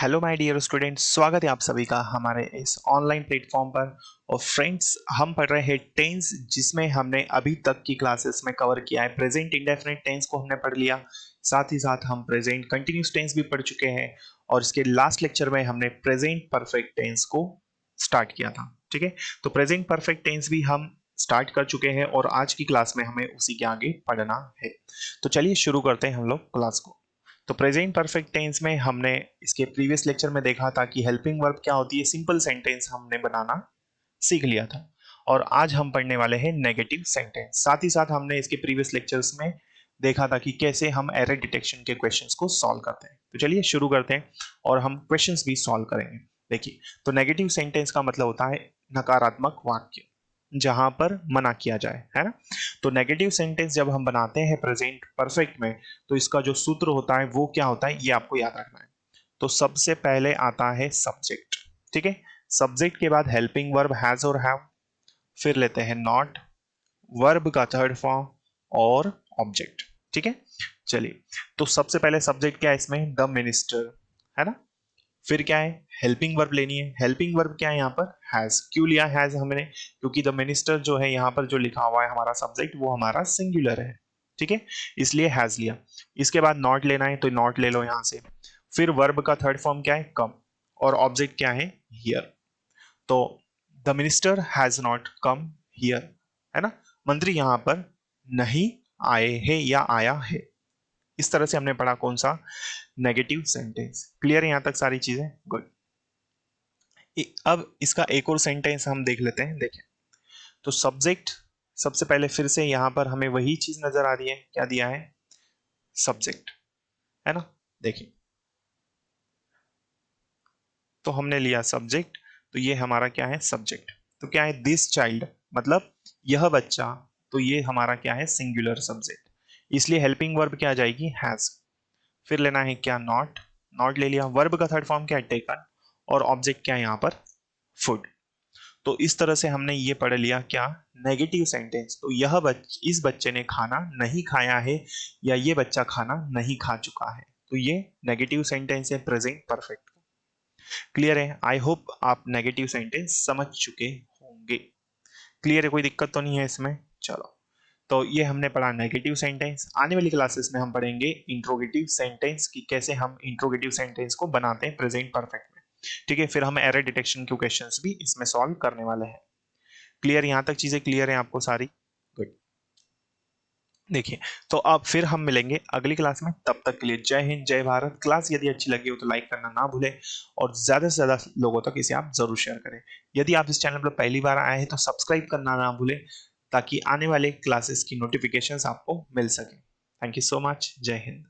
Hello my dear students, स्वागत है आप सभी का हमारे इस ऑनलाइन प्लेटफॉर्म पर। और फ्रेंड्स, हम पढ़ रहे हैं टेंस, जिसमें हमने अभी तक की क्लासेस में कवर किया है प्रेजेंट इंडेफिनिट टेंस को हमने पढ़ लिया। साथ ही साथ हम प्रेजेंट कंटिन्यूस टेंस भी पढ़ चुके हैं और इसके लास्ट लेक्चर में हमने प्रेजेंट परफेक्ट टेंस को स्टार्ट किया था। ठीक है, तो प्रेजेंट परफेक्ट टेंस भी हम स्टार्ट कर चुके हैं और आज की क्लास में हमें उसी के आगे पढ़ना है। तो चलिए शुरू करते हैं हम लोग क्लास को। तो प्रेजेंट परफेक्ट टेंस में हमने इसके प्रीवियस लेक्चर में देखा था कि हेल्पिंग वर्ब क्या होती है, सिंपल सेंटेंस हमने बनाना सीख लिया था। और आज हम पढ़ने वाले हैं नेगेटिव सेंटेंस। साथ ही साथ हमने इसके प्रीवियस लेक्चर्स में देखा था कि कैसे हम एरर डिटेक्शन के क्वेश्चंस को सॉल्व करते हैं। तो चलिए शुरू करते हैं और हम क्वेश्चंस भी सॉल्व करेंगे। देखिए, तो नेगेटिव सेंटेंस का मतलब होता है नकारात्मक वाक्य, जहां पर मना किया जाए, है ना। तो नेगेटिव सेंटेंस जब हम बनाते हैं प्रेजेंट परफेक्ट में, तो इसका जो सूत्र होता है वो क्या होता है, ये आपको याद रखना है। तो सबसे पहले आता है सब्जेक्ट। ठीक है, सब्जेक्ट के बाद हेल्पिंग वर्ब हैज और हैव, फिर लेते हैं नॉट, वर्ब का थर्ड फॉर्म और ऑब्जेक्ट। ठीक है, चलिए, तो सबसे पहले सब्जेक्ट क्या है इसमें, द मिनिस्टर, है ना। फिर क्या है, हेल्पिंग वर्ब लेनी है। हेल्पिंग वर्ब क्या है यहाँ पर, हैज। क्यों लिया हैज हमने, क्योंकि द मिनिस्टर जो है यहाँ पर जो लिखा हुआ है हमारा सब्जेक्ट, वो हमारा सिंगुलर है। ठीक है, इसलिए हैज लिया। इसके बाद नॉट लेना है, तो नॉट ले लो यहाँ से। फिर वर्ब का थर्ड फॉर्म क्या है, कम, और ऑब्जेक्ट क्या है, हियर। तो the minister has not come here, है ना। मंत्री यहाँ पर नहीं आए हैं या आया है। इस तरह से हमने पढ़ा कौन सा, नेगेटिव सेंटेंस। क्लियर है यहाँ तक सारी चीजें, गुड। अब इसका एक और सेंटेंस हम देख लेते हैं। देखें, तो सब्जेक्ट, सबसे पहले फिर से यहां पर हमें वही चीज नजर आ रही है, क्या दिया है, सब्जेक्ट, है ना। देखिए, तो हमने लिया सब्जेक्ट, तो ये हमारा क्या है, सब्जेक्ट। तो क्या है, दिस चाइल्ड, मतलब यह बच्चा। तो ये हमारा क्या है, सिंगुलर सब्जेक्ट, इसलिए हेल्पिंग वर्ब क्या आ जाएगी, हैज। फिर लेना है क्या, नॉट। नॉट ले लिया। वर्ब का थर्ड फॉर्म क्या है, टेकन, और ऑब्जेक्ट क्या है यहाँ पर, फूड। तो इस तरह से हमने ये पढ़ लिया क्या, नेगेटिव सेंटेंस। तो इस बच्चे ने खाना नहीं खाया है, या ये बच्चा खाना नहीं खा चुका है। तो ये नेगेटिव सेंटेंस है प्रेजेंट परफेक्ट। क्लियर है, आई होप आप नेगेटिव सेंटेंस समझ चुके होंगे। क्लियर है, कोई दिक्कत तो नहीं है इसमें। चलो, तो ये हमने पढ़ा नेगेटिव सेंटेंस। आने वाली क्लासेस में हम पढ़ेंगे इंट्रोगेटिव सेंटेंस की, कैसे हम इंट्रोगेटिव सेंटेंस को बनाते हैं प्रेजेंट परफेक्ट में। ठीक है, फिर हम एरर डिटेक्शन के क्वेश्चंस भी इसमें सॉल्व करने वाले हैं। क्लियर, यहां तक चीजें क्लियर है आपको सारी, गुड। देखिए, तो अब फिर हम मिलेंगे अगली क्लास में। तब तक के लिए जय हिंद, जय भारत। क्लास यदि अच्छी लगी हो तो लाइक करना ना भूलें और ज्यादा से ज्यादा लोगों तक इसे आप जरूर शेयर करें। यदि आप इस चैनल पर पहली बार आए हैं तो सब्सक्राइब करना ना भूलें, ताकि आने वाले क्लासेस की नोटिफिकेशंस आपको मिल सके। थैंक यू सो मच, जय हिंद।